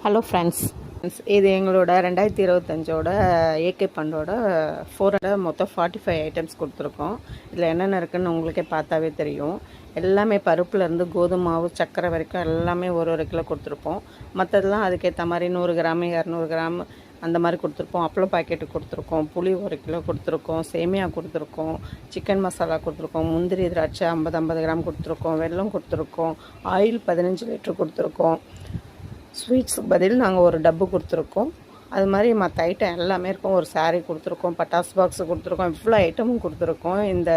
Hello friends, இது எங்களோட 2025ஓட AK பண்டோட 400 மொத்தம் 45 ஐட்டம்ஸ் கொடுத்துருக்கோம். இதில் என்னென்ன இருக்குதுன்னு உங்களுக்கே பார்த்தாவே தெரியும். எல்லாமே பருப்புலேருந்து கோதுமை மாவு சர்க்கரை வரைக்கும் எல்லாமே ஒரு கிலோ கொடுத்துருப்போம். மற்றதெல்லாம் அதுக்கேற்ற மாதிரி 100 கிராம் 200 கிராம் அந்த மாதிரி கொடுத்துருப்போம். அப்பளம் பாக்கெட்டு கொடுத்துருக்கோம், புளி 1 கிலோ கொடுத்துருக்கோம், சேமியா கொடுத்துருக்கோம், சிக்கன் மசாலா கொடுத்துருக்கோம், முந்திரி திராட்சை 50 கிராம் கொடுத்துருக்கோம், வெல்லம் கொடுத்துருக்கோம், ஆயில் 15 லிட்டர் கொடுத்துருக்கோம். ஸ்வீட்ஸுக்கு பதில் நாங்கள் ஒரு டப்பு கொடுத்துருக்கோம். அது மாதிரி மற்ற ஐட்டம் எல்லாமே இருக்கும். ஒரு சாரீ கொடுத்துருக்கோம், பட்டாசு பாக்ஸு கொடுத்துருக்கோம், இவ்வளோ ஐட்டமும் கொடுத்துருக்கோம். இந்த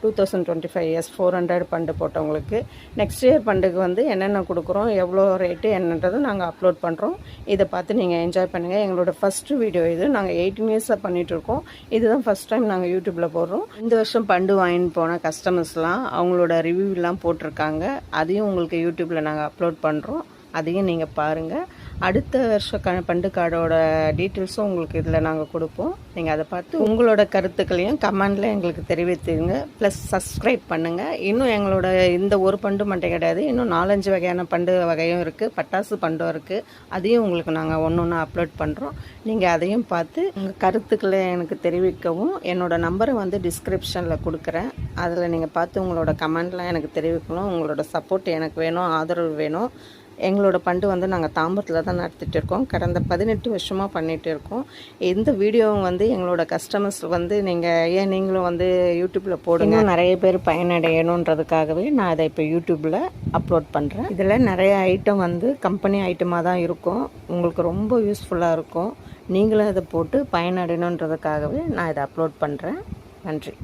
2025 இயர்ஸ் 400 பண்டு போட்டவங்களுக்கு நெக்ஸ்ட் இயர் பண்டுக்கு வந்து என்னென்ன கொடுக்குறோம், எவ்வளோ ரேட்டு என்னன்றது நாங்கள் அப்லோட் பண்ணுறோம். இதை பார்த்து நீங்கள் என்ஜாய் பண்ணுங்கள். எங்களோட ஃபஸ்ட்டு வீடியோ இது. நாங்கள் 18 இயர்ஸாக பண்ணிகிட்ருக்கோம். இதுதான் ஃபஸ்ட் டைம் நாங்கள் யூடியூப்பில் போடுறோம். இந்த வருஷம் பண்டு வாங்கிட்டு போன கஸ்டமர்ஸ்லாம் அவங்களோட ரிவ்யூலாம் போட்டிருக்காங்க. அதையும் உங்களுக்கு யூடியூப்பில் நாங்கள் அப்லோட் பண்ணுறோம். அதையும் நீங்கள் பாருங்கள். அடுத்த வருஷம் பண்டு கார்டோட டீட்டெயில்ஸும் உங்களுக்கு இதில் நாங்கள் கொடுப்போம். நீங்கள் அதை பார்த்து உங்களோட கருத்துக்களையும் கமெண்டில் எங்களுக்கு தெரிவித்துங்க. ப்ளஸ் சப்ஸ்கிரைப் பண்ணுங்கள். இன்னும் எங்களோட இந்த ஒரு பண்டு மட்டும் கிடையாது, இன்னும் 4-5 வகையான பண்டு வகையும் இருக்குது. பட்டாசு பண்டும் இருக்குது. அதையும் உங்களுக்கு நாங்கள் ஒன்று ஒன்று அப்லோட் பண்ணுறோம். நீங்கள் அதையும் பார்த்து உங்கள் கருத்துக்களை எனக்கு தெரிவிக்கவும். என்னோடய நம்பரை வந்து டிஸ்கிரிப்ஷனில் கொடுக்குறேன். அதில் நீங்கள் பார்த்து உங்களோட கமெண்ட்லாம் எனக்கு தெரிவிக்கணும். உங்களோட சப்போர்ட் எனக்கு வேணும், ஆதரவு வேணும். எங்களோட பண்டு வந்து நாங்கள் தாம்பரத்தில் தான் நடத்திட்டு இருக்கோம். கடந்த 18 வருஷமாக பண்ணிகிட்டு இருக்கோம். இந்த வீடியோவும் வந்து எங்களோட கஸ்டமர்ஸ் வந்து நீங்களும் வந்து யூடியூப்பில் போடுங்க, நிறைய பேர் பயனடையணுன்றதுக்காகவே நான் அதை இப்போ யூடியூப்பில் அப்லோட் பண்ணுறேன். இதில் நிறைய ஐட்டம் வந்து கம்பெனி ஐட்டமாக தான் இருக்கும். உங்களுக்கு ரொம்ப யூஸ்ஃபுல்லாக இருக்கும். நீங்களும் அதை போட்டு பயனடையணுன்றதுக்காகவே நான் இதை அப்லோட் பண்ணுறேன். நன்றி.